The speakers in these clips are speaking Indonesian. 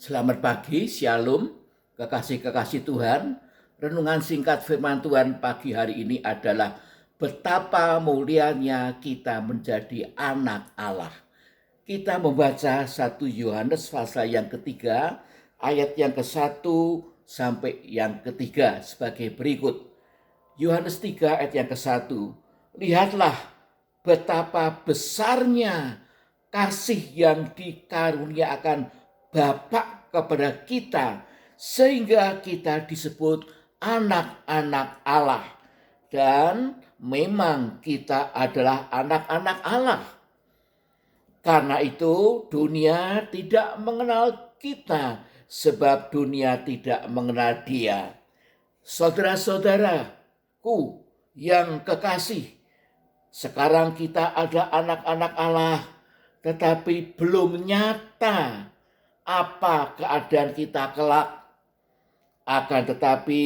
Selamat pagi, Shalom, kekasih-kekasih Tuhan. Renungan singkat firman Tuhan pagi hari ini adalah betapa mulianya kita menjadi anak Allah. Kita membaca 1 Yohanes pasal yang ketiga, ayat yang ke-1 sampai yang ketiga sebagai berikut. Yohanes 3 ayat yang ke-1. Lihatlah betapa besarnya kasih yang dikaruniakan Bapa kepada kita, sehingga kita disebut anak-anak Allah. Dan memang kita adalah anak-anak Allah. Karena itu dunia tidak mengenal kita, sebab dunia tidak mengenal Dia. Saudara-saudaraku yang kekasih, sekarang kita adalah anak-anak Allah, tetapi belum nyata apa keadaan kita kelak. Akan tetapi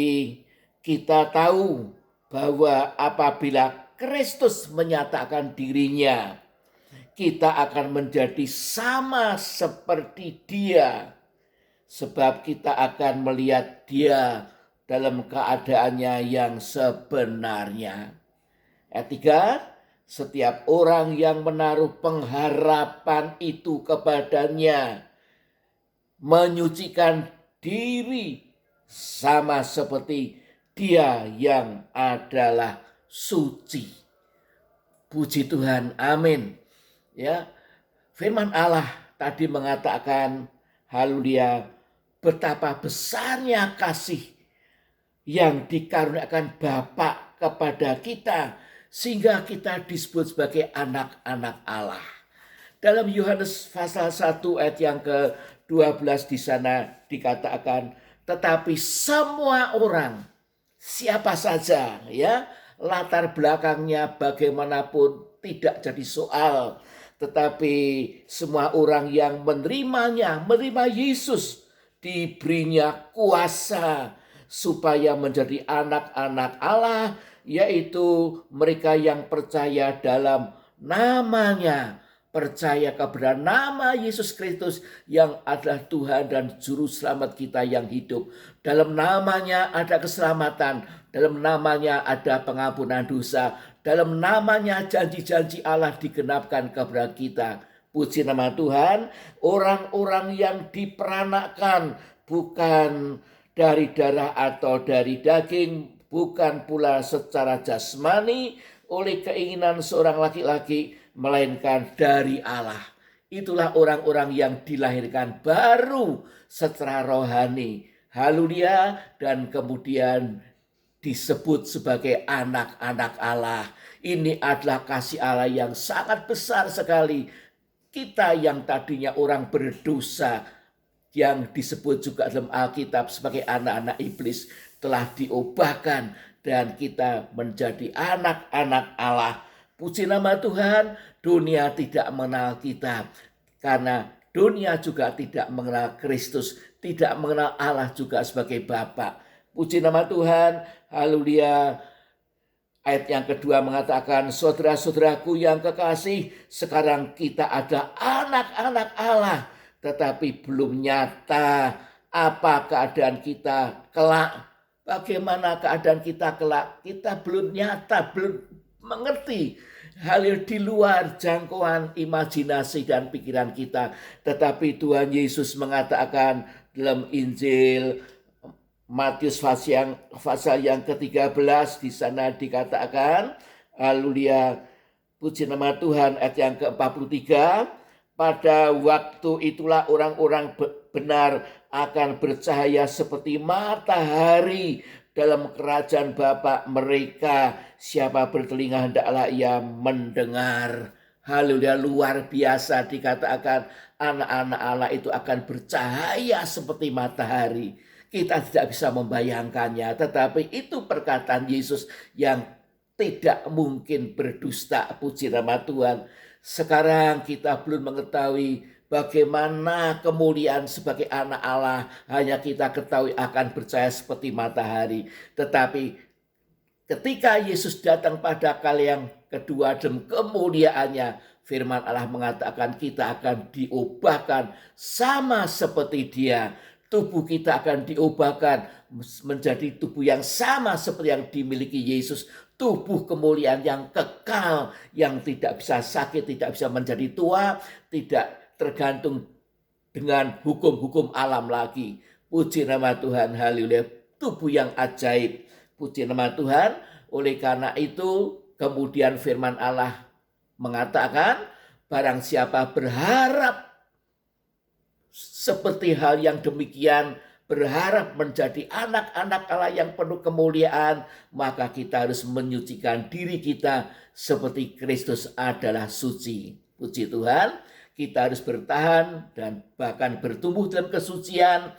kita tahu bahwa apabila Kristus menyatakan dirinya, kita akan menjadi sama seperti Dia, sebab kita akan melihat Dia dalam keadaannya yang sebenarnya. Ayat 3, setiap orang yang menaruh pengharapan itu kepadanya menyucikan diri sama seperti Dia yang adalah suci. Puji Tuhan, amin. Ya, firman Allah tadi mengatakan, haleluya, betapa besarnya kasih yang dikaruniakan Bapa kepada kita, sehingga kita disebut sebagai anak-anak Allah. Dalam Yohanes pasal 1 ayat yang ke-12 di sana dikatakan, tetapi semua orang, siapa saja ya, latar belakangnya bagaimanapun tidak jadi soal, tetapi semua orang yang menerima Yesus diberinya kuasa supaya menjadi anak-anak Allah, yaitu mereka yang percaya dalam namanya, percaya kepada nama Yesus Kristus yang adalah Tuhan dan Juru Selamat kita yang hidup. Dalam namanya ada keselamatan, dalam namanya ada pengampunan dosa, dalam namanya janji-janji Allah digenapkan kepada kita. Puji nama Tuhan, orang-orang yang diperanakkan bukan dari darah atau dari daging, bukan pula secara jasmani oleh keinginan seorang laki-laki, melainkan dari Allah. Itulah orang-orang yang dilahirkan baru secara rohani. Haleluya, dan kemudian disebut sebagai anak-anak Allah. Ini adalah kasih Allah yang sangat besar sekali. Kita yang tadinya orang berdosa, yang disebut juga dalam Alkitab sebagai anak-anak iblis, telah diubahkan dan kita menjadi anak-anak Allah. Puji nama Tuhan, dunia tidak mengenal kita karena dunia juga tidak mengenal Kristus, tidak mengenal Allah juga sebagai Bapa. Puji nama Tuhan, haleluya. Ayat yang kedua mengatakan, saudara-saudaraku yang kekasih, sekarang kita ada anak-anak Allah, tetapi belum nyata apa keadaan kita kelak. Bagaimana keadaan kita kelak? Kita belum nyata, belum mengerti. Hal yang di luar jangkauan imajinasi dan pikiran kita. Tetapi Tuhan Yesus mengatakan dalam Injil Matius pasal yang ke-13, di sana dikatakan, haleluya, puji nama Tuhan, ayat yang ke-43, pada waktu itulah orang-orang benar akan bercahaya seperti matahari dalam kerajaan Bapa mereka. Siapa bertelinga hendaklah ia mendengar. Haleluya, luar biasa dikatakan anak-anak Allah itu akan bercahaya seperti matahari. Kita tidak bisa membayangkannya, tetapi itu perkataan Yesus yang tidak mungkin berdusta. Puji nama Tuhan. Sekarang kita belum mengetahui bagaimana kemuliaan sebagai anak Allah. Hanya kita ketahui akan bercahaya seperti matahari. Tetapi ketika Yesus datang pada kali yang kedua dalam kemuliaannya, Firman Allah mengatakan kita akan diubahkan sama seperti Dia. Tubuh kita akan diubahkan menjadi tubuh yang sama seperti yang dimiliki Yesus. Tubuh kemuliaan yang kekal, yang tidak bisa sakit, tidak bisa menjadi tua, tidak tergantung dengan hukum-hukum alam lagi. Puji nama Tuhan, haleluya. Tubuh yang ajaib. Puji nama Tuhan. Oleh karena itu, kemudian firman Allah mengatakan, barang siapa berharap seperti hal yang demikian, berharap menjadi anak-anak Allah yang penuh kemuliaan, maka kita harus menyucikan diri kita seperti Kristus adalah suci. Puji Tuhan, kita harus bertahan dan bahkan bertumbuh dalam kesucian.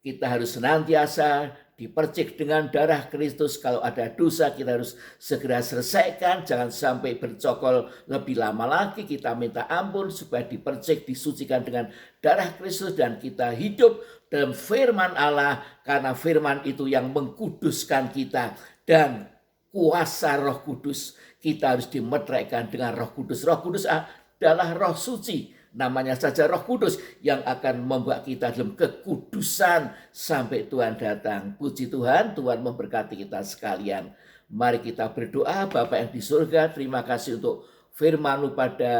Kita harus senantiasa dipercik dengan darah Kristus. Kalau ada dosa kita harus segera selesaikan. Jangan sampai bercokol lebih lama lagi. Kita minta ampun supaya dipercik, disucikan dengan darah Kristus. Dan kita hidup dalam firman Allah. Karena firman itu yang mengkuduskan kita. Dan kuasa Roh Kudus. Kita harus dimeteraikan dengan Roh Kudus. Roh Kudus adalah Roh Suci. Namanya saja Roh Kudus yang akan membuat kita dalam kekudusan sampai Tuhan datang. Puji Tuhan, Tuhan memberkati kita sekalian. Mari kita berdoa. Bapa yang di surga, terima kasih untuk firman-Mu pada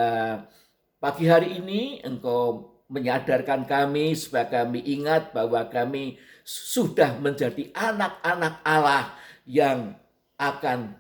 pagi hari ini. Engkau menyadarkan kami supaya kami ingat bahwa kami sudah menjadi anak-anak Allah yang akan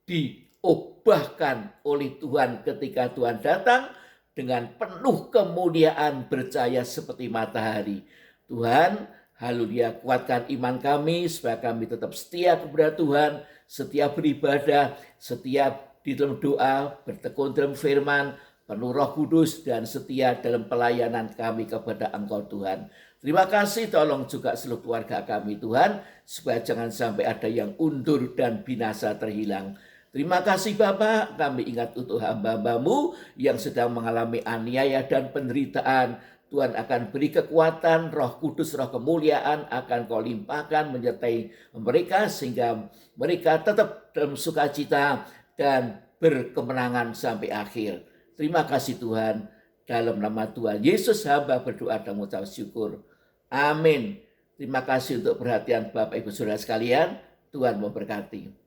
diubahkan oleh Tuhan ketika Tuhan datang dengan penuh kemuliaan bercahaya seperti matahari. Tuhan, haleluya, kuatkan iman kami supaya kami tetap setia kepada Tuhan, setia beribadah, setia di dalam doa, bertekun dalam firman, penuh Roh Kudus, dan setia dalam pelayanan kami kepada Engkau Tuhan. Terima kasih, tolong juga seluruh keluarga kami Tuhan, supaya jangan sampai ada yang undur dan binasa terhilang. Terima kasih Bapak, kami ingat untuk hamba-Hambamu yang sedang mengalami aniaya dan penderitaan. Tuhan akan beri kekuatan, Roh Kudus, Roh kemuliaan akan Kau limpahkan menyertai mereka sehingga mereka tetap dalam sukacita dan berkemenangan sampai akhir. Terima kasih Tuhan, dalam nama Tuhan Yesus hamba berdoa dan mengucap syukur. Amin. Terima kasih untuk perhatian Bapak Ibu Saudara sekalian. Tuhan memberkati.